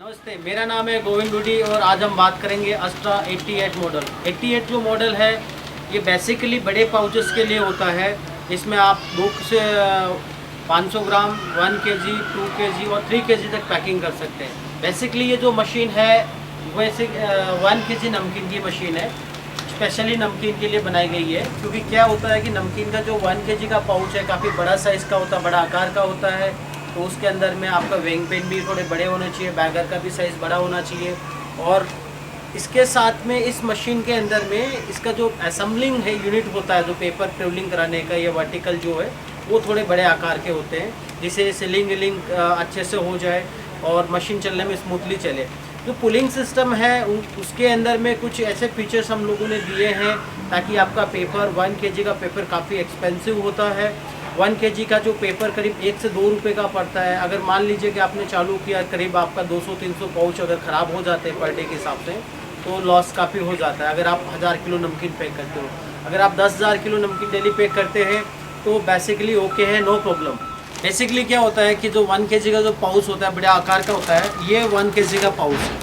नमस्ते, मेरा नाम है गोविंद डूडी और आज हम बात करेंगे अस्ट्रा 88 मॉडल। 88 जो मॉडल है ये बेसिकली बड़े पाउचेस के लिए होता है। इसमें आप 2 से 500 ग्राम, 1 केजी, 2 केजी और 3 केजी तक पैकिंग कर सकते हैं। बेसिकली ये जो मशीन है वैसे 1 केजी नमकीन की मशीन है, स्पेशली नमकीन के लिए बनाई गई है। क्योंकि क्या होता है कि नमकीन का जो 1 केजी का पाउच है काफ़ी बड़ा साइज़ का होता है, बड़ा आकार का होता है, तो उसके अंदर में आपका वेइंग पेन भी थोड़े बड़े होने चाहिए, बैगर का भी साइज़ बड़ा होना चाहिए। और इसके साथ में इस मशीन के अंदर में इसका जो असेंबलिंग है यूनिट होता है, जो पेपर ट्रेवलिंग कराने का, या वर्टिकल जो है वो थोड़े बड़े आकार के होते हैं, जिससे सीलिंग विलिंग अच्छे से हो जाए और मशीन चलने में स्मूथली चले। जो पुलिंग सिस्टम है उसके अंदर में कुछ ऐसे फीचर्स हम लोगों ने दिए हैं ताकि आपका पेपर 1 केजी का पेपर काफ़ी एक्सपेंसिव होता है। 1 केजी का जो पेपर करीब 1 से 2 रुपये का पड़ता है। अगर मान लीजिए कि आपने चालू किया, करीब आपका 200-300 पाउच अगर ख़राब हो जाते हैं पर डे के हिसाब से, तो लॉस काफ़ी हो जाता है। अगर आप 1000 किलो नमकीन पैक करते हो, अगर आप 10,000 किलो नमकीन डेली पैक करते हैं तो बेसिकली ओके है, नो प्रॉब्लम। बेसिकली क्या होता है कि जो 1 केजी का जो पाउच होता है, बड़े आकार का होता है, ये 1 केजी का पाउच है।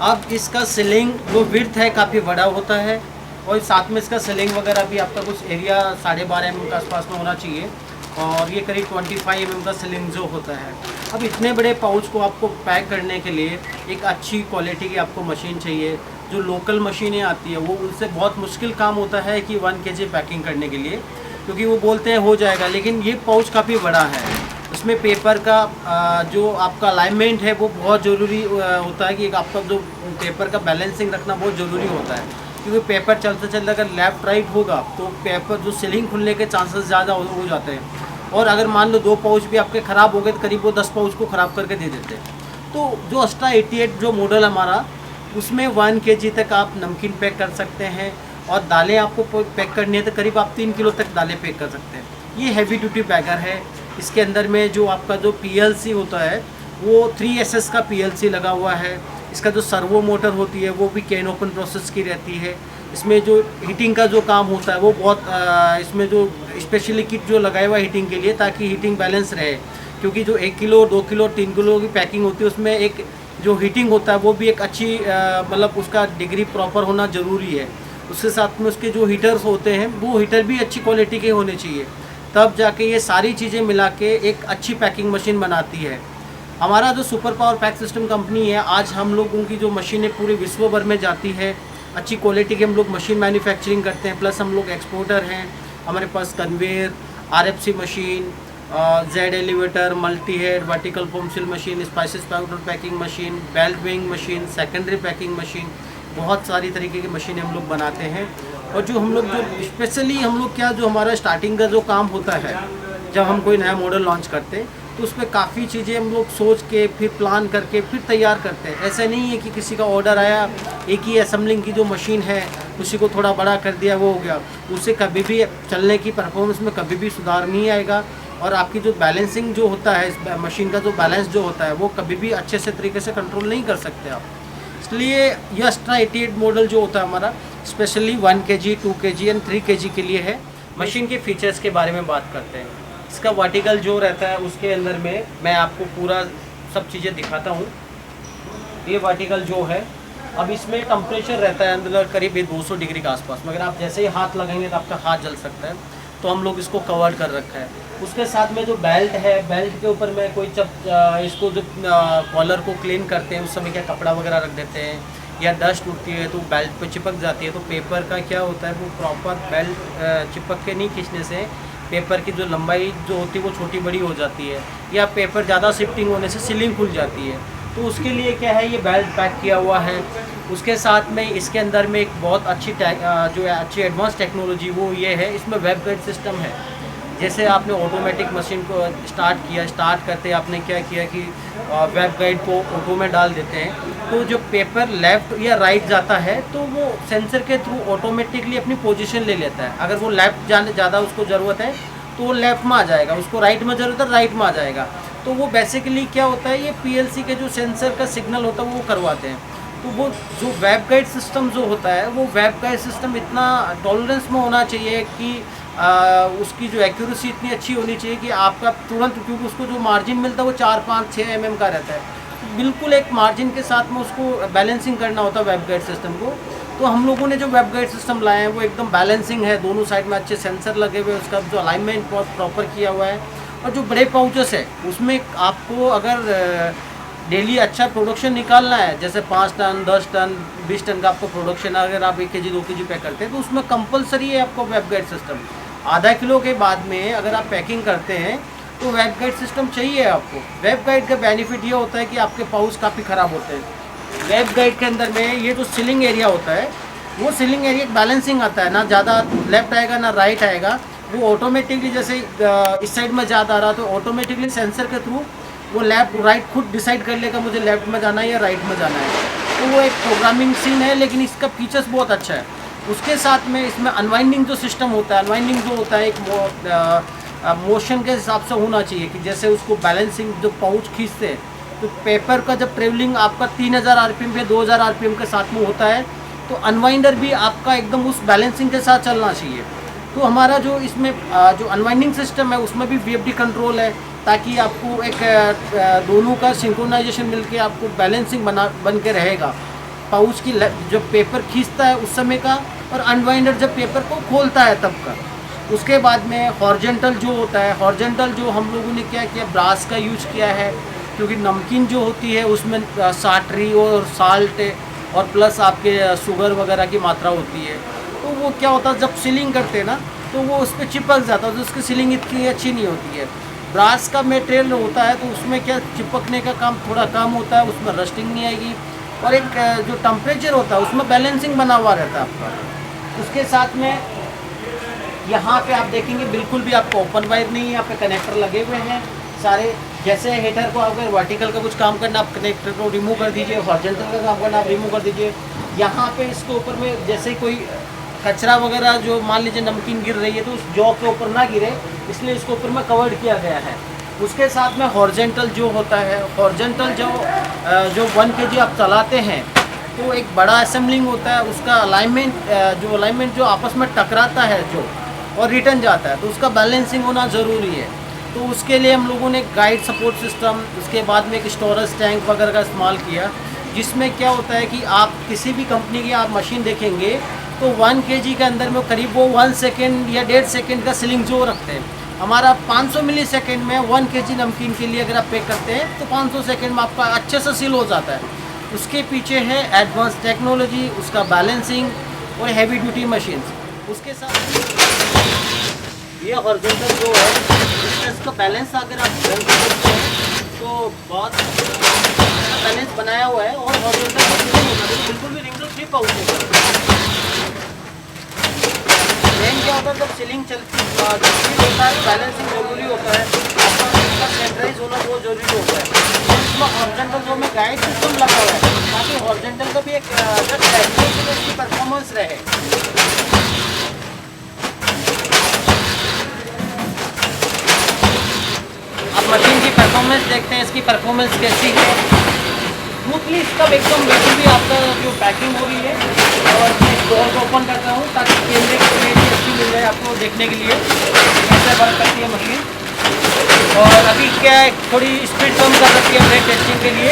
अब इसका सीलिंग जो विड्थ है काफ़ी बड़ा होता है और साथ में इसका सीलिंग वगैरह भी आपका कुछ एरिया 12.5 mm के आसपास में होना चाहिए, और ये करीब 25 mm का सीलिंग जो होता है। अब इतने बड़े पाउच को आपको पैक करने के लिए एक अच्छी क्वालिटी की आपको मशीन चाहिए। जो लोकल मशीनें आती है वो उनसे बहुत मुश्किल काम होता है कि 1 केजी पैकिंग करने के लिए, क्योंकि वो बोलते हैं हो जाएगा, लेकिन ये पाउच काफ़ी बड़ा है। इसमें पेपर का जो आपका अलाइनमेंट है वो बहुत ज़रूरी होता है कि आपका जो पेपर का बैलेंसिंग रखना बहुत ज़रूरी होता है, क्योंकि पेपर चलते चलते अगर लेफ़्ट राइट होगा तो पेपर जो सीलिंग खुलने के चांसेस ज़्यादा हो जाते हैं। और अगर मान लो 2 पाउच भी आपके ख़राब हो गए तो करीब वो 10 पाउच को ख़राब करके दे देते हैं। तो जो अस्ट्रा 88 जो मॉडल हमारा, उसमें 1 केजी तक आप नमकीन पैक कर सकते हैं, और दालें आपको पैक करनी है तो करीब आप 3 किलो तक दालें पैक कर सकते हैं। ये हैवी ड्यूटी बैगर है। इसके अंदर में जो आपका जो PLC होता है वो 3SS का PLC लगा हुआ है। इसका जो सर्वो मोटर होती है वो भी कैन ओपन प्रोसेस की रहती है। इसमें जो हीटिंग का जो काम होता है वो बहुत इसमें जो स्पेशली किट जो लगाया हुआ है हीटिंग के लिए, ताकि हीटिंग बैलेंस रहे। क्योंकि जो 1 किलो, 2 किलो, 3 किलो की पैकिंग होती है उसमें एक जो हीटिंग होता है वो भी एक अच्छी मतलब उसका डिग्री प्रॉपर होना ज़रूरी है। उसके साथ में उसके जो हीटर्स होते हैं वो हीटर भी अच्छी क्वालिटी के होने चाहिए, तब जाके ये सारी चीज़ें मिला के एक अच्छी पैकिंग मशीन बनाती है। हमारा जो super power pack system company है, आज हम लोगों की जो मशीनें पूरे विश्व भर में जाती है, अच्छी क्वालिटी की हम लोग मशीन मैन्युफैक्चरिंग करते हैं, प्लस हम लोग एक्सपोर्टर हैं। हमारे पास conveyor, RFC machine, Z elevator, multi head, vertical form seal machine, spices powder packing machine, belt weighing machine, secondary packing machine, बहुत सारी तरीके की मशीनें हम लोग बनाते हैं। और जो हम लोग जो स्पेशली हम लोग क्या, जो हमारा स्टार्टिंग का जो काम होता है जब हम कोई नया मॉडल लॉन्च करते हैं, तो उसमें काफ़ी चीज़ें हम लोग सोच के फिर प्लान करके फिर तैयार करते हैं। ऐसा नहीं है कि किसी का ऑर्डर आया, एक ही असेंबलिंग की जो मशीन है उसी को थोड़ा बड़ा कर दिया वो हो गया, उससे कभी भी चलने की परफॉर्मेंस में कभी भी सुधार नहीं आएगा, और आपकी जो बैलेंसिंग जो होता है, इस मशीन का जो बैलेंस जो होता है वो कभी भी अच्छे से तरीके से कंट्रोल नहीं कर सकते आप। इसलिए ये अस्ट्रा 88 मॉडल जो होता है हमारा specially 1 KG, 2 KG and 3 KG के लिए है। मशीन के फीचर्स के बारे में बात करते हैं। इसका वर्टिकल जो रहता है उसके अंदर में मैं आपको पूरा सब चीज़ें दिखाता हूँ। ये वर्टिकल जो है, अब इसमें टेम्परेचर रहता है अंदर करीब 200 डिग्री के आसपास, मगर आप जैसे ही हाथ लगाएंगे तो आपका हाथ जल सकता है, तो हम लोग इसको कवर कर रखा है। उसके साथ में जो बेल्ट है, बेल्ट के ऊपर में कोई इसको जो कॉलर को क्लीन करते हैं उस समय क्या कपड़ा वगैरह रख देते हैं, या डस्ट उठती है तो बेल्ट पे चिपक जाती है, तो पेपर का क्या होता है वो प्रॉपर बेल्ट चिपक के नहीं खींचने से पेपर की जो लंबाई जो होती है वो छोटी बड़ी हो जाती है, या पेपर ज़्यादा शिफ्टिंग होने से सीलिंग खुल जाती है। तो उसके लिए क्या है, ये बेल्ट पैक किया हुआ है। उसके साथ में इसके अंदर में एक बहुत अच्छी जो अच्छी एडवांस टेक्नोलॉजी वो ये है, इसमें वेब गाइड सिस्टम है। जैसे आपने ऑटोमेटिक मशीन को स्टार्ट करते आपने क्या किया कि वेब गाइड को ऑटो में डाल देते हैं, तो जो पेपर लेफ़्ट या राइट जाता है तो वो सेंसर के थ्रू ऑटोमेटिकली अपनी पोजीशन ले लेता है। अगर वो लेफ़्ट जाने ज़्यादा उसको ज़रूरत है तो वो लेफ़्ट में आ जाएगा, उसको राइट में ज़रूरत है राइट में आ जाएगा। तो वो बेसिकली क्या होता है, ये PLC के जो सेंसर का सिग्नल होता है वो करवाते हैं। तो वो जो वेब गाइड सिस्टम जो होता है वो वेब गाइड सिस्टम इतना टॉलरेंस में होना चाहिए कि उसकी जो एक्यूरेसी इतनी अच्छी होनी चाहिए कि आपका तुरंत, क्योंकि उसको जो मार्जिन मिलता है वो 4, 5, 6 mm का रहता है, बिल्कुल एक मार्जिन के साथ में उसको बैलेंसिंग करना होता है वेब गाइड सिस्टम को। तो हम लोगों ने जो वेब गाइड सिस्टम लाए हैं वो एकदम बैलेंसिंग है, दोनों साइड में अच्छे सेंसर लगे हुए हैं, उसका जो अलाइनमेंट बहुत प्रॉपर किया हुआ है। और जो बड़े पाउचेस है उसमें आपको अगर डेली अच्छा प्रोडक्शन निकालना है, जैसे 5 टन 10 टन 20 टन का आपको प्रोडक्शन, अगर आप 1 केजी 2 केजी पैक करते हैं तो उसमें कंपलसरी है आपको वेब गाइड सिस्टम। आधा किलो के बाद में अगर आप पैकिंग करते हैं तो वेब गाइड सिस्टम चाहिए आपको। वेब गाइड का बेनिफिट ये होता है कि आपके पाउच काफ़ी ख़राब होते हैं। वेब गाइड के अंदर में ये जो सीलिंग एरिया होता है वो सीलिंग एरिया बैलेंसिंग आता है, ना ज़्यादा लेफ्ट आएगा ना राइट आएगा। वो ऑटोमेटिकली जैसे इस साइड में ज़्यादा आ रहा तो ऑटोमेटिकली सेंसर के थ्रू वो लेफ्ट राइट खुद डिसाइड कर लेगा मुझे लेफ्ट में जाना है या राइट में जाना है। तो वो एक प्रोग्रामिंग सीन है, लेकिन इसका फीचर्स बहुत अच्छा है। उसके साथ में इसमें अनवाइंडिंग जो सिस्टम होता है, अनवाइंडिंग जो होता है एक मोशन के हिसाब से होना चाहिए कि जैसे उसको बैलेंसिंग जो पाउच खींचते हैं तो पेपर का जब ट्रेवलिंग आपका 3000 आरपीएम या 2000 आरपीएम के साथ में होता है तो अनवाइंडर भी आपका एकदम उस बैलेंसिंग के साथ चलना चाहिए। तो हमारा जो इसमें जो अनवाइंडिंग सिस्टम है उसमें भी वीएफडी कंट्रोल है, ताकि आपको एक दोनों का सिंक्रोनाइजेशन मिलके आपको बैलेंसिंग बन के रहेगा। पाउच की जब पेपर खींचता है उस समय का और अनवाइंडर जब पेपर को खोलता है तब का। उसके बाद में हॉरिजॉन्टल जो होता है, हॉरिजॉन्टल जो हम लोगों ने क्या किया, ब्रास का यूज किया है, क्योंकि नमकीन जो होती है उसमें साटरी और साल्ट और प्लस आपके शुगर वगैरह की मात्रा होती है। तो वो क्या होता है जब सीलिंग करते हैं ना तो वो उस पर चिपक जाता है, तो उसकी सीलिंग इतनी अच्छी नहीं होती है। ब्रास का मटेरियल होता है तो उसमें क्या चिपकने का काम थोड़ा कम होता है, उसमें रस्टिंग नहीं आएगी और एक जो टेम्परेचर होता है उसमें बैलेंसिंग बना हुआ रहता है आपका। उसके साथ में यहाँ पे आप देखेंगे बिल्कुल भी आपको ओपन वायर नहीं है, यहाँ पे कनेक्टर लगे हुए हैं सारे। जैसे हीटर को अगर वर्टिकल का कुछ काम करना आप कनेक्टर को रिमूव कर दीजिए, हॉरिजॉन्टल का काम करना आप रिमूव कर दीजिए। यहाँ पे इसके ऊपर में जैसे कोई कचरा वगैरह जो मान लीजिए नमकीन गिर रही है तो उस जॉ के ऊपर ना गिरे, इसलिए इसके ऊपर में कवर्ड किया गया है। उसके साथ में हॉरिजॉन्टल जो होता है, हॉरिजॉन्टल जो 1 केजी आप चलाते हैं तो एक बड़ा असेंबलिंग होता है, उसका अलाइनमेंट जो आपस में टकराता है जो और रिटर्न जाता है, तो उसका बैलेंसिंग होना ज़रूरी है। तो उसके लिए हम लोगों ने गाइड सपोर्ट सिस्टम, उसके बाद में एक स्टोरेज टैंक वगैरह का इस्तेमाल किया, जिसमें क्या होता है कि आप किसी भी कंपनी की आप मशीन देखेंगे तो 1 केजी के अंदर में करीब वो 1 सेकेंड या 1.5 सेकेंड का सीलिंग जो रखते हैं। हमारा 500 मिली सेकेंड में 1 केजी नमकीन के लिए अगर आप पैक करते हैं तो 500 सेकेंड में आपका अच्छे से सील हो जाता है। उसके पीछे है एडवांस टेक्नोलॉजी, उसका बैलेंसिंग और हैवी ड्यूटी मशीन। उसके साथ ये हॉरिजॉन्टल जो है इसका बैलेंस अगर आप करते हैं तो बहुत बैलेंस बनाया हुआ है और हॉरिजॉन्टल बिल्कुल भी रिंगल फ्री पाउच नहीं। मेन क्या होता है जब सीलिंग चलती होता है बैलेंसिंग जरूरी होता है, आपका सेंट्राइज होना बहुत जरूरी होता है। और इसमें हॉरिजॉन्टल जो में गाइड सिस्टम लगा हुआ है ताकि हॉरिजॉन्टल का भी एक इसकी परफॉर्मेंस रहे। आप मशीन की परफॉर्मेंस देखते हैं, इसकी परफॉर्मेंस कैसी है। स्मूथली इसका एकदम बिल्कुल भी आपका जो पैकिंग हो रही है। और मैं इस डोर को ओपन करता हूँ ताकि कैमरे की क्लियरिटी अच्छी मिल जाए आपको देखने के लिए कैसे वर्क करती है मशीन। और अभी क्या है थोड़ी स्पीड कम कर रखी है ब्रेक टेस्टिंग के लिए,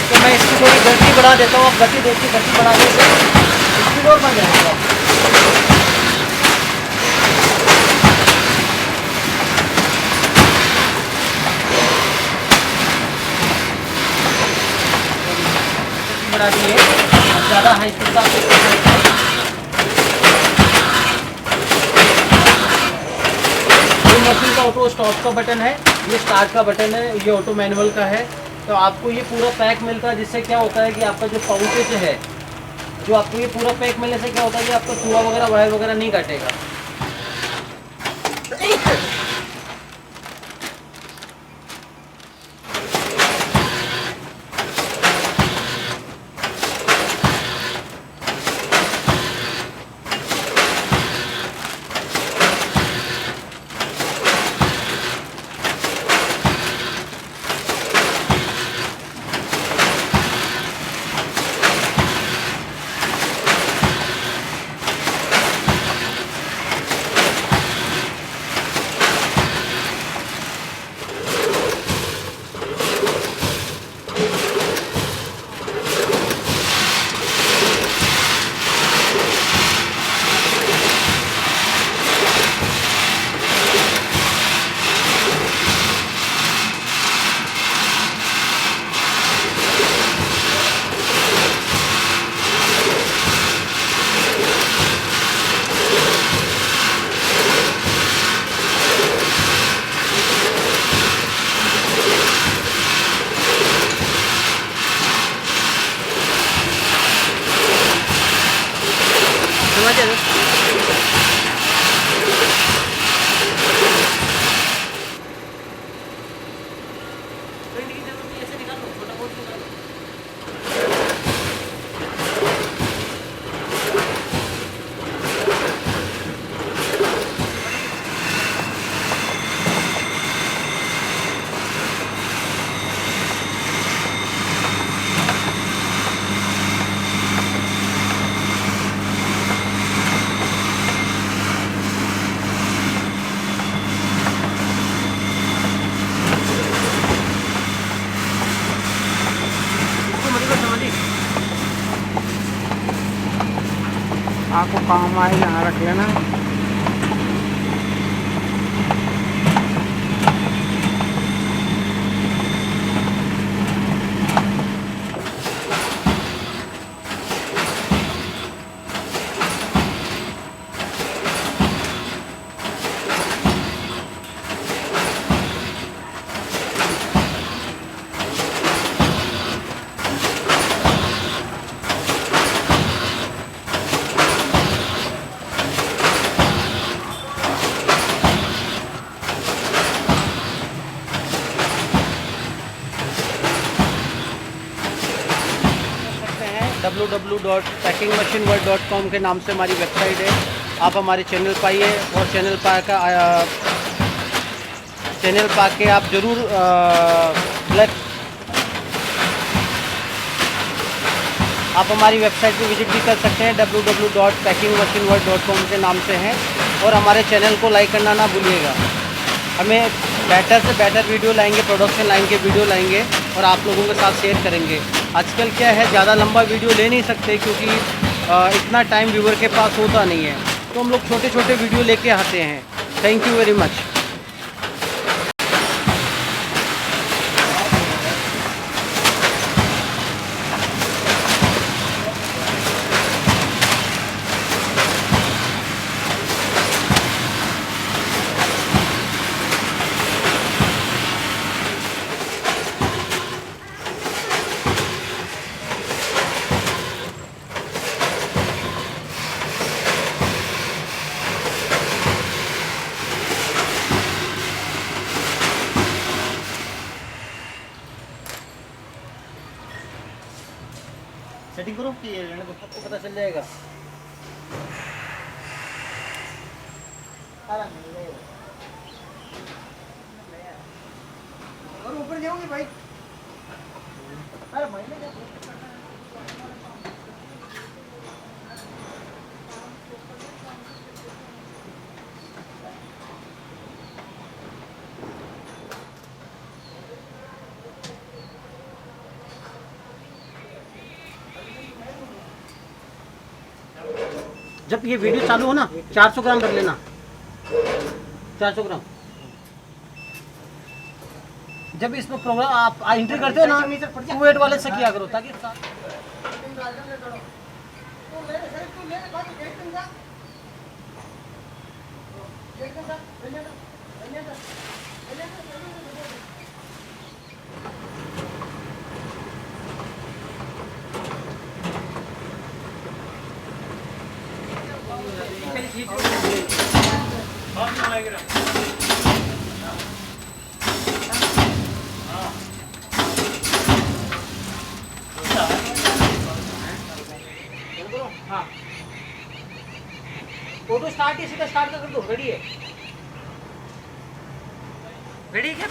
तो मैं इसकी थोड़ी गति बढ़ा देता हूँ। आप गति देखिए, गति बढ़ाने से स्पीड और बढ़ जाएगा। बढ़ा दिए ज़्यादा हाई स्पीड का मशीन का ऑटो स्टॉप का बटन है, ये स्टार्ट का बटन है, ये ऑटो मैनुअल का है। तो आपको ये पूरा पैक मिलता है, जिससे क्या होता है कि आपका जो पाउचेज है जो आपको ये पूरा पैक मिलने से क्या होता है कि आपका चूहा वगैरह वायर वगैरह नहीं काटेगा। समझ रहे हो? ऐसे निकाल लो, छोटा बोर्ड निकाल लो। आपको काम आए यहाँ रख लेना। www.packingmachineworld.com के नाम से हमारी वेबसाइट है। आप हमारे चैनल पर आइए और चैनल पा के आप ज़रूर आप हमारी वेबसाइट पे विजिट भी कर सकते हैं। www.packingmachineworld.com के नाम से हैं और हमारे चैनल को लाइक करना ना भूलिएगा। हमें बेटर से बेटर वीडियो लाएंगे, प्रोडक्शन लाइन के वीडियो लाएंगे और आप लोगों के साथ शेयर करेंगे। आजकल क्या है, ज़्यादा लंबा वीडियो ले नहीं सकते क्योंकि इतना टाइम व्यूअर के पास होता नहीं है, तो हम लोग छोटे छोटे वीडियो लेके आते हैं। Thank you very much. Setting करो कि आपको पता चल जाएगा। और ऊपर जाओगे भाई? अरे महीने क्या जब ये वीडियो चालू हो ना 400 ग्राम रख लेना, 400 ग्राम। जब इसमें प्रोग्राम आप एंट्री करते हो ना, वेट वाले से किया करो ताकि हाँ फोटो स्टार्ट ही सीधा स्टार्ट कर दो। रेडी है? रेडी है क्या?